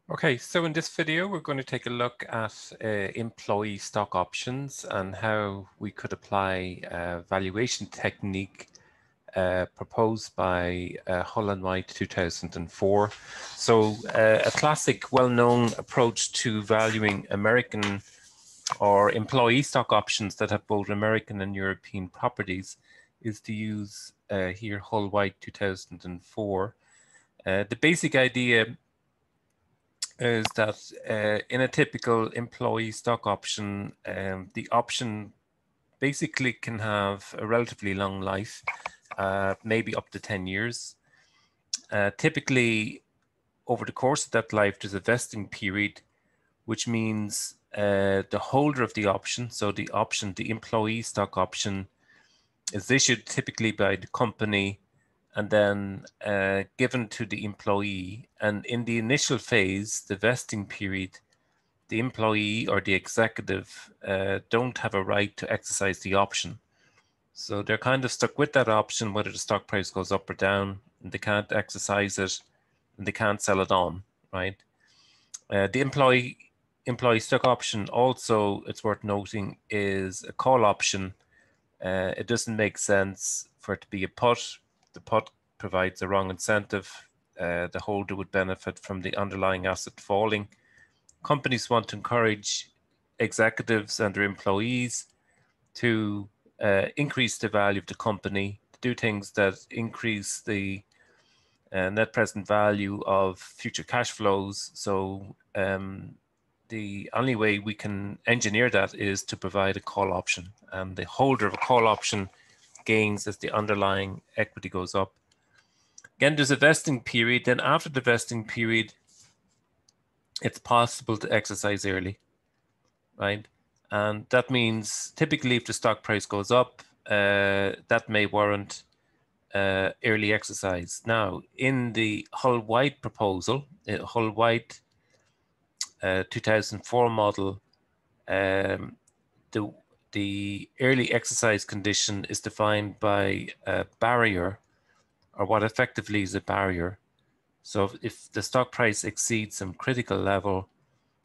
Okay, so in this video, we're going to take a look at employee stock options and how we could apply a valuation technique proposed by Hull and White 2004. So a classic, well-known approach to valuing American or employee stock options that have both American and European properties is to use here Hull White 2004. The basic idea is that in a typical employee stock option, the option basically can have a relatively long life, maybe up to 10 years. Typically, over the course of that life, there's a vesting period, which means the holder of the option, so the option, the employee stock option, is issued typically by the company and then given to the employee. And in the initial phase, the vesting period, the employee or the executive don't have a right to exercise the option. So they're kind of stuck with that option, whether the stock price goes up or down, and they can't exercise it and they can't sell it on, right? The employee stock option also, it's worth noting, is a call option. It doesn't make sense for it to be a put. The put provides a wrong incentive. The holder would benefit from the underlying asset falling. Companies want to encourage executives and their employees to increase the value of the company, to do things that increase the net present value of future cash flows. So the only way we can engineer that is to provide a call option, and the holder of a call option gains as the underlying equity goes up. Again, there's a vesting period. Then after the vesting period, it's possible to exercise early, right? And that means typically if the stock price goes up, that may warrant early exercise. Now, in the Hull White proposal, Hull White 2004 model, the early exercise condition is defined by a barrier, or what effectively is a barrier. So if the stock price exceeds some critical level,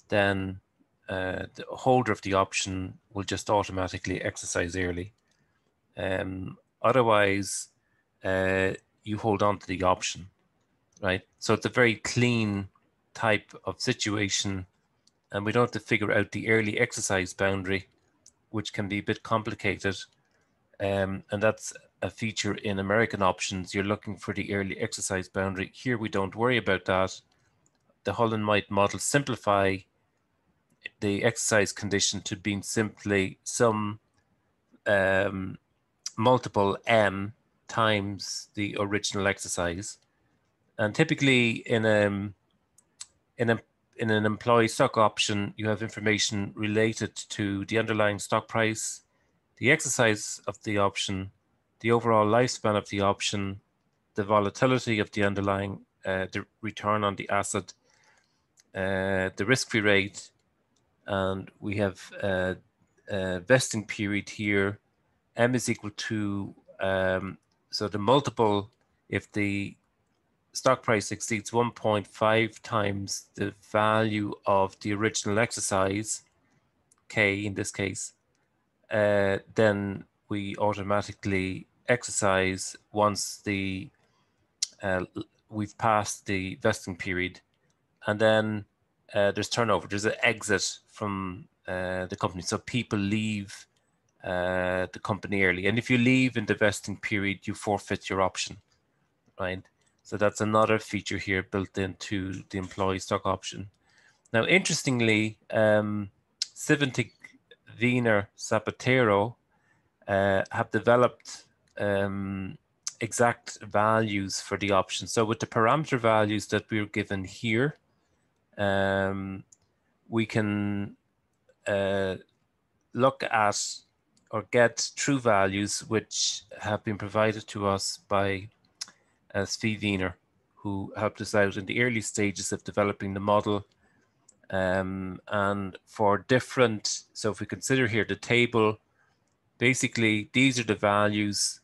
then the holder of the option will just automatically exercise early. Otherwise, you hold on to the option, right? So it's a very clean type of situation, and we don't have to figure out the early exercise boundary, which can be a bit complicated. And that's a feature in American options. You're looking for the early exercise boundary. Here, we don't worry about that. The Hull and White model simplify the exercise condition to being simply some multiple m times the original exercise. And typically in an employee stock option, you have information related to the underlying stock price, the exercise of the option, the overall lifespan of the option, the volatility of the underlying, the return on the asset, the risk-free rate, and we have a vesting period here. M is equal to, so the multiple, if the stock price exceeds 1.5 times the value of the original exercise, K in this case, then we automatically exercise once the we've passed the vesting period. And then there's turnover, there's an exit from the company. So people leave the company early. And if you leave in the vesting period, you forfeit your option, right? So that's another feature here built into the employee stock option. Now, interestingly, Cvitanic, Wiener and Zapatero have developed exact values for the option. So with the parameter values that we're given here, we can look at or get true values which have been provided to us by Cvitanic, who helped us out in the early stages of developing the model. And for different, so if we consider here the table, basically these are the values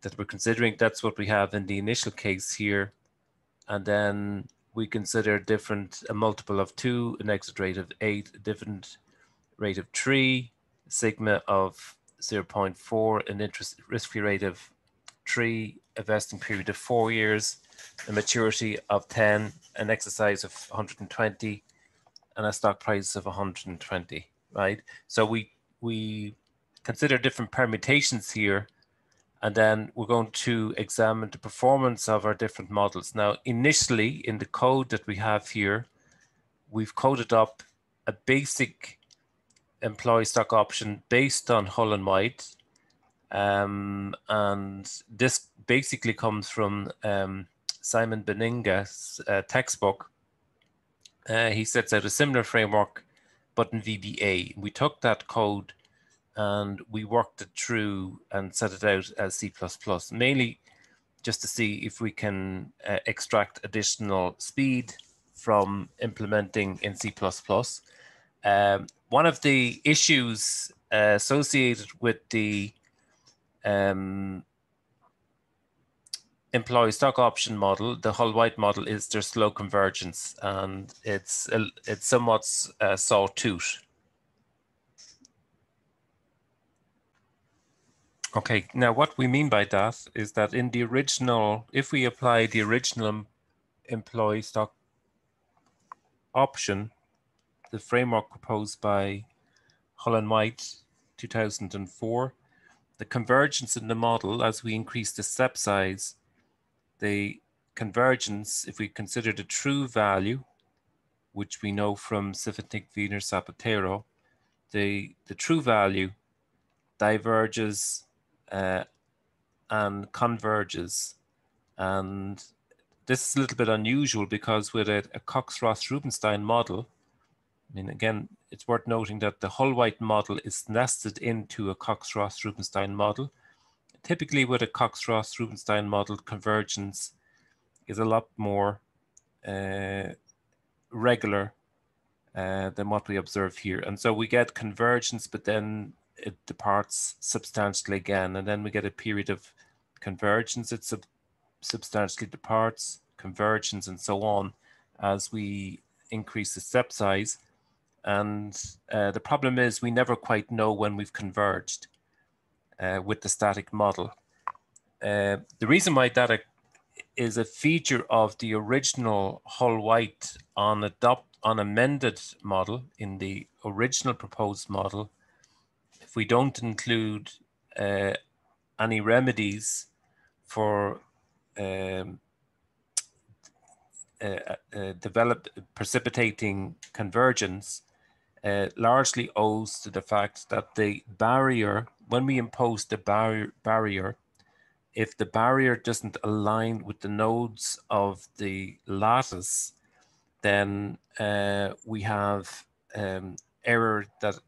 that we're considering. That's what we have in the initial case here. And then we consider a multiple of 2, an exit rate of 8, a different rate of 3, sigma of 0.4, an interest risk-free rate of 3, a vesting period of 4 years, a maturity of 10, an exercise of 120, and a stock price of 120, right? So we consider different permutations here, and then we're going to examine the performance of our different models. Now, initially in the code that we have here, we've coded up a basic employee stock option based on Hull and White. And this basically comes from Simon Beninga's textbook. He sets out a similar framework, but in VBA. We took that code and we worked it through and set it out as C++, mainly just to see if we can extract additional speed from implementing in C++. One of the issues associated with the employee stock option model, the Hull-White model, is their slow convergence, and it's somewhat sawtooth. Okay, now what we mean by that is that in the original, if we apply the original employee stock option, the framework proposed by Hull and White 2004, the convergence in the model, as we increase the step size, the convergence, if we consider the true value, which we know from Cvitanic, Wiener, and Zapatero, the true value diverges and converges. And this is a little bit unusual because with a Cox-Ross-Rubinstein model, I mean, again, it's worth noting that the Hull-White model is nested into a Cox-Ross-Rubinstein model. Typically with a Cox-Ross-Rubinstein model, convergence is a lot more regular than what we observe here. And so we get convergence, but then it departs substantially again. And then we get a period of convergence, it substantially departs, convergence, and so on as we increase the step size. And the problem is we never quite know when we've converged with the static model. The reason why that is a feature of the original Hull-White on amended model in the original proposed model. If we don't include any remedies for precipitating convergence, largely owes to the fact that the barrier, when we impose the barrier, if the barrier doesn't align with the nodes of the lattice, then we have error that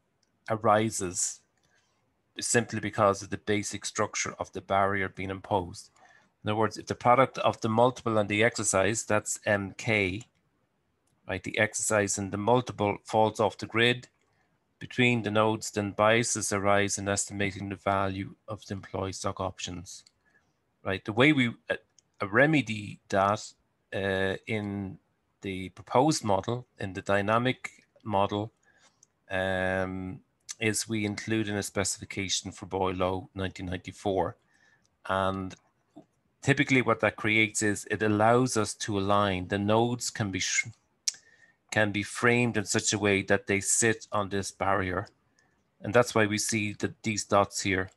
arises simply because of the basic structure of the barrier being imposed. In other words, if the product of the multiple and the exercise, that's MK, right, the exercise and the multiple falls off the grid between the nodes, then biases arise in estimating the value of the employee stock options. Right, the way we remedy that in the proposed model, in the dynamic model, is we include in a specification for Boyle Lau 1994. And typically what that creates is it allows us to align. The nodes can be framed in such a way that they sit on this barrier. And that's why we see these dots here,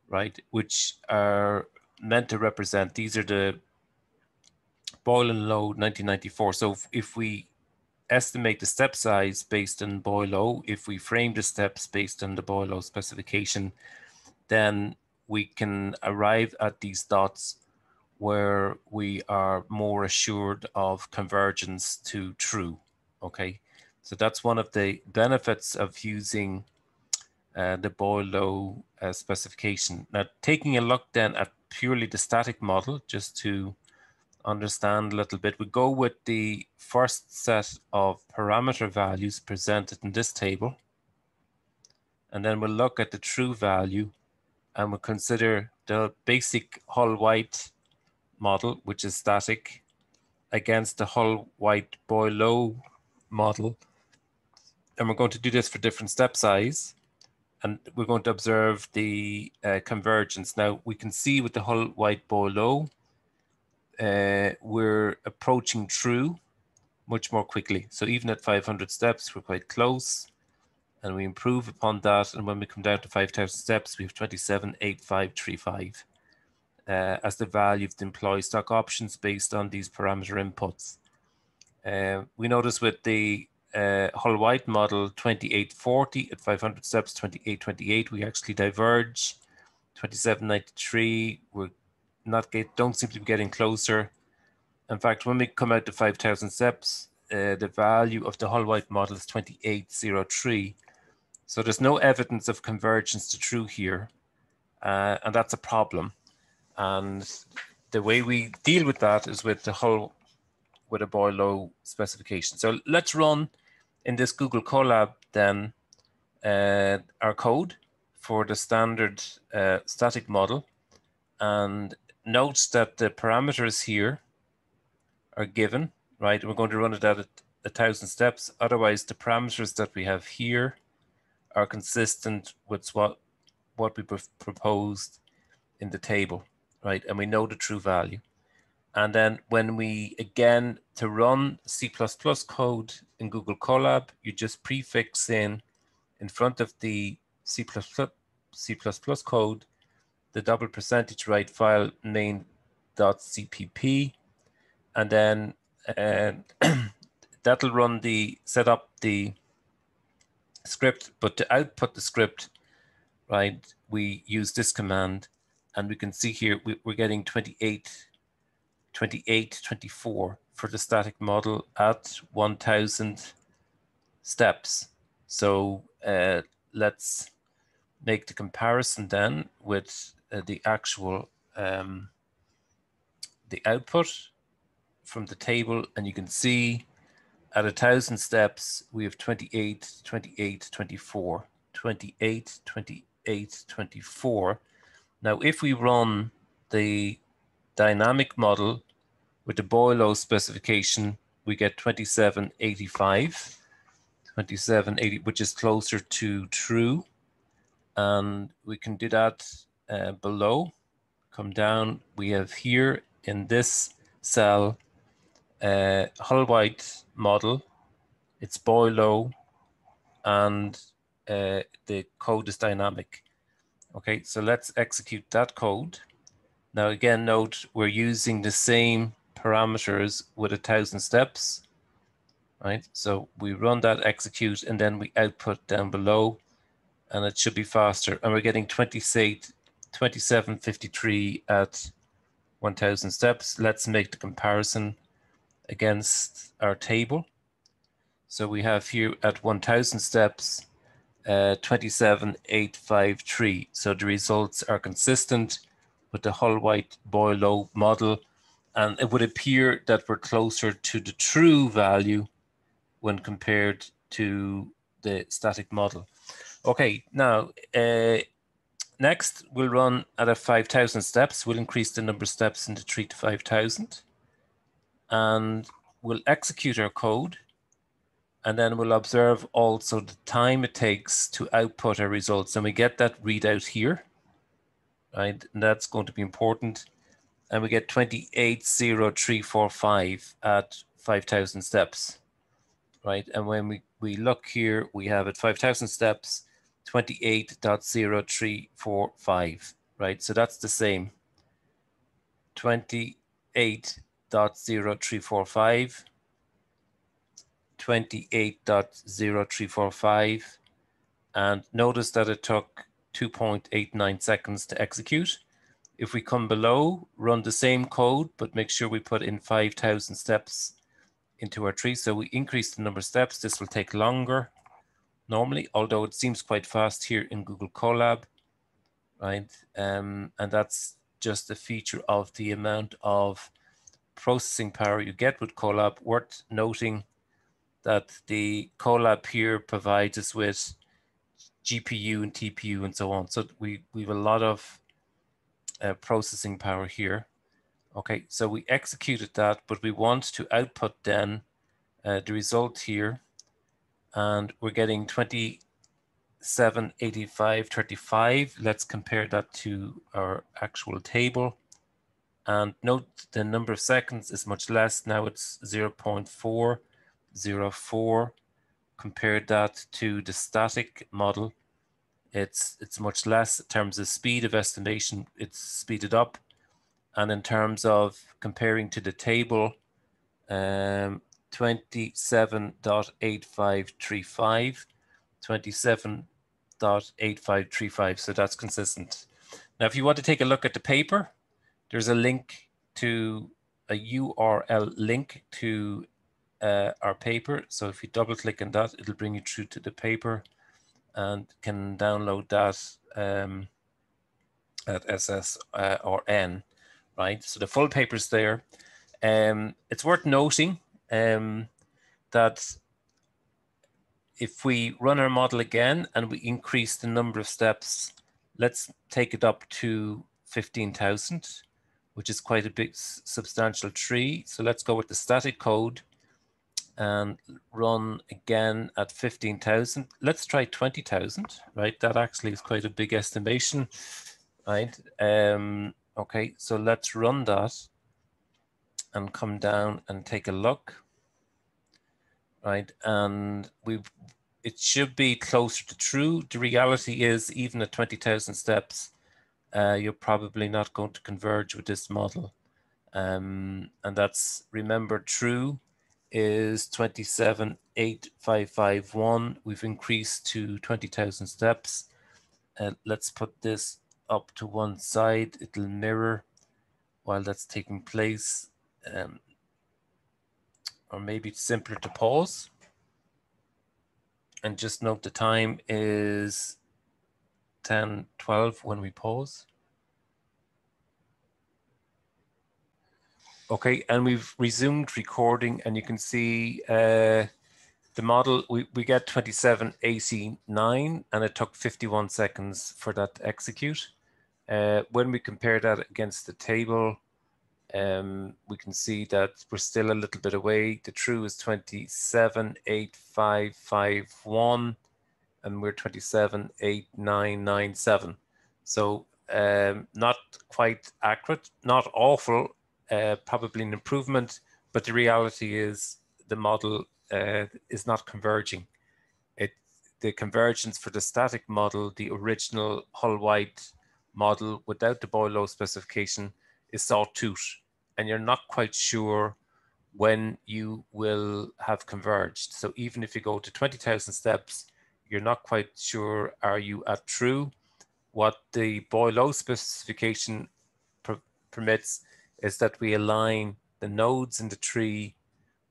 right, which are meant to represent, these are the Boyle and Lau 1994. So if we estimate the step size based on Boyle Lau, if we frame the steps based on the Boyle Lau specification, then we can arrive at these dots where we are more assured of convergence to true. Okay, so that's one of the benefits of using the Boyle Lau specification. Now, taking a look then at purely the static model, just to understand a little bit, we go with the first set of parameter values presented in this table, and then we'll look at the true value, and we'll consider the basic Hull-White model, which is static, against the Hull-White Boyle Lau model. And we're going to do this for different step size. And we're going to observe the convergence. Now, we can see with the Hull-White Boyle Lau, we're approaching true much more quickly. So even at 500 steps, we're quite close. And we improve upon that. And when we come down to 5,000 steps, we have 27,8535 as the value of the employee stock options based on these parameter inputs. We notice with the Hull-White model, 2840 at 500 steps, 2828, we actually diverge. 2793, don't seem to be getting closer. In fact, when we come out to 5,000 steps, the value of the Hull-White model is 2803. So there's no evidence of convergence to true here, and that's a problem. And the way we deal with that is with a Boyle Lau specification. So let's run in this Google Colab then our code for the standard static model, and note that the parameters here are given, right? We're going to run it at 1,000 steps. Otherwise, the parameters that we have here are consistent with what we proposed in the table, right? And we know the true value. And then when we, again, to run C++ code in Google Colab, you just prefix in front of the C++ code, the double % right file main.cpp, and then that'll run set up the script. But to output the script, right, we use this command, and we can see here we're getting 2824 for the static model at 1,000 steps. So let's make the comparison then with the actual the output from the table, and you can see at 1,000 steps we have 28, 28, 24, 28, 28, 24. Now, if we run the dynamic model with the Boyle Lau specification, we get 2785, 2780, which is closer to true. And we can do that below. Come down, we have here in this cell Hull-White model, it's Boyle Lau, and the code is dynamic. Okay, so let's execute that code. Now again, note we're using the same parameters with 1,000 steps, right? So we run that execute, and then we output down below, and it should be faster. And we're getting 2753 at 1,000 steps. Let's make the comparison against our table. So we have here at 1,000 steps, 27,853. So the results are consistent with the Hull-White Boyle Lau model, and it would appear that we're closer to the true value when compared to the static model. Okay, now next we'll run at 5,000 steps. We'll increase the number of steps into 3 to 5,000, and we'll execute our code, and then we'll observe also the time it takes to output our results, and we get that readout here, right? And that's going to be important. And we get 280345 at 5,000 steps, right? And when we look here, we have at 5,000 steps 28.0345, right? So that's the same, 28.0345, 28.0345, and notice that it took 2.89 seconds to execute. If we come below, run the same code, but make sure we put in 5,000 steps into our tree. So we increase the number of steps. This will take longer normally, although it seems quite fast here in Google Colab, right? And that's just a feature of the amount of processing power you get with Colab. Worth noting that the Colab here provides us with GPU and TPU and so on. So we have a lot of processing power here. Okay, so we executed that, but we want to output then the result here, and we're getting 2785.35. Let's compare that to our actual table. And note the number of seconds is much less. Now it's 0.404. Compare that to the static model. It's much less in terms of speed of estimation. It's speeded up. And in terms of comparing to the table, 27.8535, 27.8535. So that's consistent. Now, if you want to take a look at the paper, there's a link to a URL link to our paper. So if you double click on that, it'll bring you through to the paper and can download that at SSRN, right? So the full paper's there. It's worth noting that if we run our model again and we increase the number of steps, let's take it up to 15,000, which is quite a big substantial tree. So let's go with the static code and run again at 15,000. Let's try 20,000, right? That actually is quite a big estimation, right? Okay, so let's run that and come down and take a look, right? And it should be closer to true. The reality is, even at 20,000 steps, you're probably not going to converge with this model. And that's, remember, true is 27.8551. We've increased to 20,000 steps. Let's put this up to one side. It'll mirror while that's taking place. Or maybe it's simpler to pause. And just note the time is 10:12 when we pause. Okay, and we've resumed recording, and you can see the model, we get 27.89, and it took 51 seconds for that to execute. When we compare that against the table, we can see that we're still a little bit away. The true is 27.8551, and we're 27.8997. So not quite accurate, not awful, probably an improvement, but the reality is the model is not converging. The convergence for the static model, the original Hull-White model without the Boyle Lau specification, is sawtooth, and you're not quite sure when you will have converged. So even if you go to 20,000 steps, you're not quite sure, are you at true? What the Boyle Lau specification permits is that we align the nodes in the tree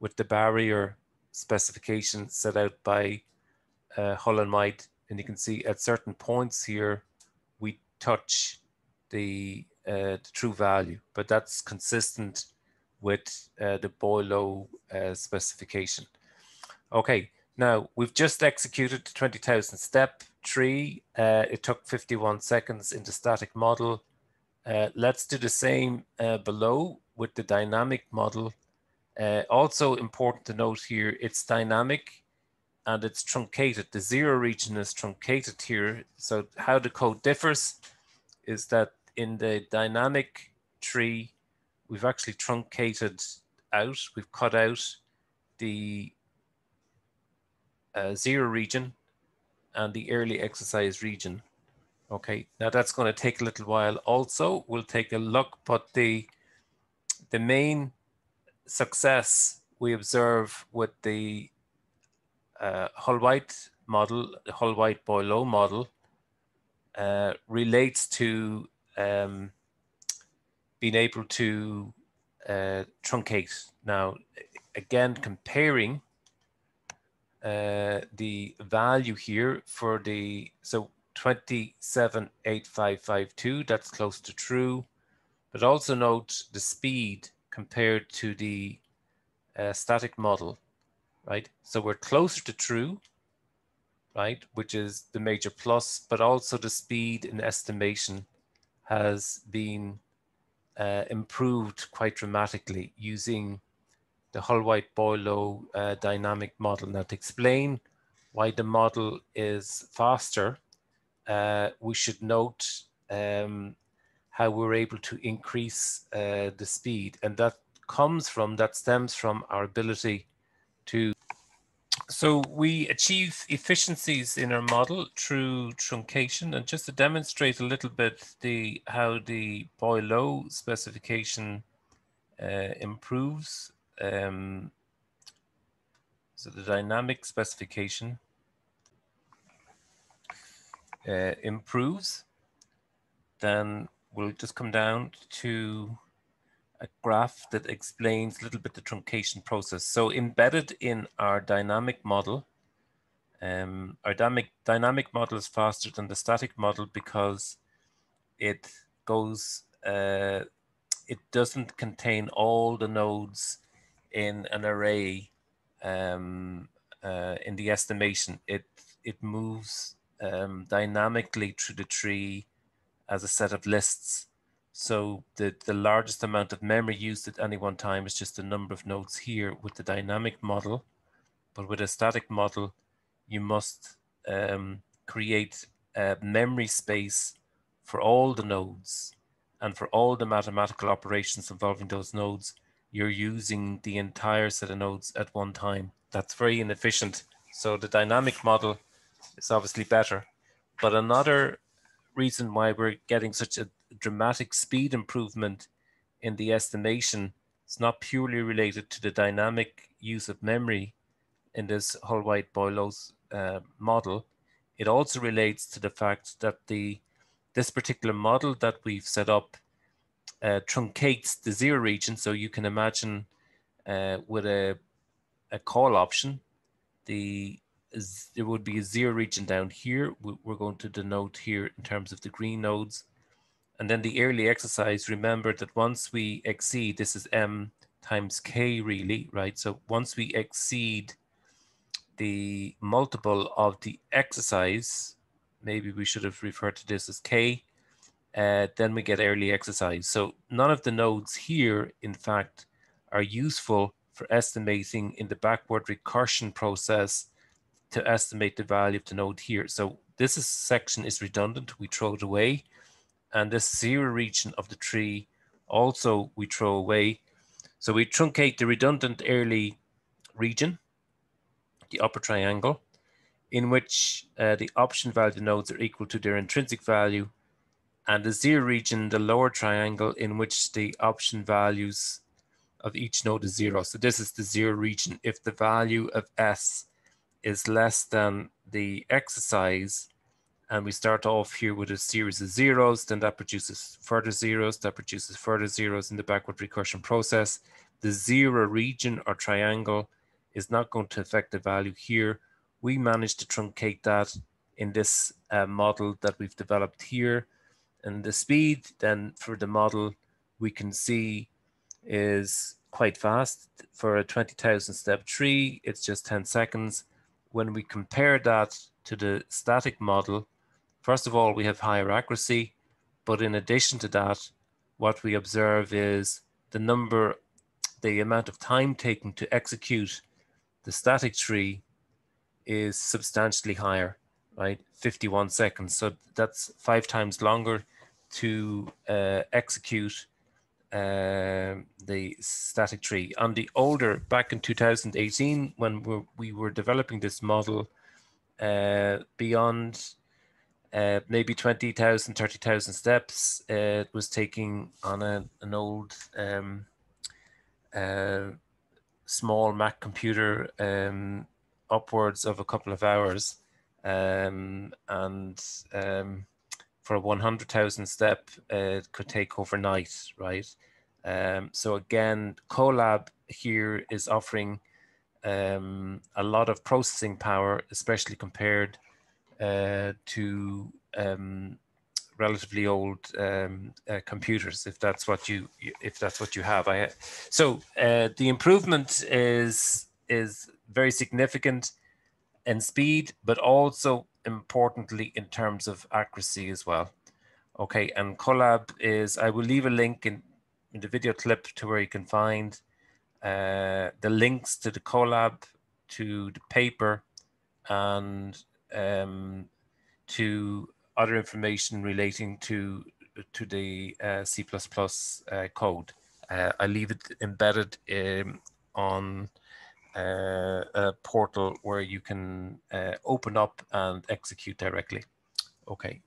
with the barrier specification set out by Hull and White. And you can see at certain points here, we touch the true value, but that's consistent with the Boyle Lau specification. Okay, now we've just executed the 20,000 step tree. It took 51 seconds in the static model. Let's do the same below with the dynamic model. Also important to note here, it's dynamic and it's truncated. The zero region is truncated here. So how the code differs is that in the dynamic tree, we've actually truncated out. We've cut out the zero region and the early exercise region. Okay, now that's going to take a little while also. We'll take a look, but the main success we observe with the Hull-White model, the Hull-White Boyle Lau model, relates to being able to truncate. Now, again, comparing the value here for the, so 27.8552, that's close to true, but also note the speed compared to the static model, right? So we're closer to true, right, which is the major plus, but also the speed in estimation has been improved quite dramatically using the Hull-White Boyle Lau dynamic model. Now, to explain why the model is faster, we should note how we're able to increase the speed, and that stems from our ability to. So we achieve efficiencies in our model through truncation, and just to demonstrate a little bit how the Boyle Lau specification improves. So the dynamic specification improves. Then we'll just come down to a graph that explains a little bit the truncation process. So embedded in our dynamic model, our dynamic model is faster than the static model because it goes, it doesn't contain all the nodes in an array in the estimation. It moves dynamically through the tree as a set of lists. So the largest amount of memory used at any one time is just the number of nodes here with the dynamic model. But with a static model, you must create a memory space for all the nodes, and for all the mathematical operations involving those nodes, you're using the entire set of nodes at one time. That's very inefficient. So the dynamic model is obviously better. But another reason why we're getting such a dramatic speed improvement in the estimation is not purely related to the dynamic use of memory in this Hull-White Boyle Lau model. It also relates to the fact that this particular model that we've set up truncates the zero region. So you can imagine with a call option, there would be a zero region down here. We're going to denote here in terms of the green nodes. And then the early exercise, remember that once we exceed, this is m times k really, right? So once we exceed the multiple of the exercise, maybe we should have referred to this as k, then we get early exercise. So none of the nodes here, in fact, are useful for estimating in the backward recursion process to estimate the value of the node here. So this section is redundant, we throw it away. And this zero region of the tree also we throw away. So we truncate the redundant early region, the upper triangle, in which the option value nodes are equal to their intrinsic value, and the zero region, the lower triangle, in which the option values of each node is zero. So this is the zero region. If the value of S is less than the exercise, and we start off here with a series of zeros, then that produces further zeros, that produces further zeros in the backward recursion process. The zero region or triangle is not going to affect the value here. We managed to truncate that in this model that we've developed here. And the speed then for the model we can see is quite fast. For a 20,000 step tree, it's just 10 seconds. When we compare that to the static model, first of all, we have higher accuracy, but in addition to that, what we observe is the amount of time taken to execute the static tree is substantially higher, right? 51 seconds. So that's 5 times longer to execute the static tree. On the older, back in 2018, when we were developing this model, beyond maybe 20,000, 30,000 steps, it was taking on an old small Mac computer upwards of a couple of hours, and for a 100,000 step, it could take overnight, right? So again, Colab here is offering a lot of processing power, especially compared to relatively old computers, if that's what you have. So the improvement is very significant in speed, but also importantly in terms of accuracy as well. Okay, and Colab is, I will leave a link the video clip to where you can find the links to the Colab, to the paper, and to other information relating to the C++ code. I leave it embedded on a portal where you can open up and execute directly. Okay,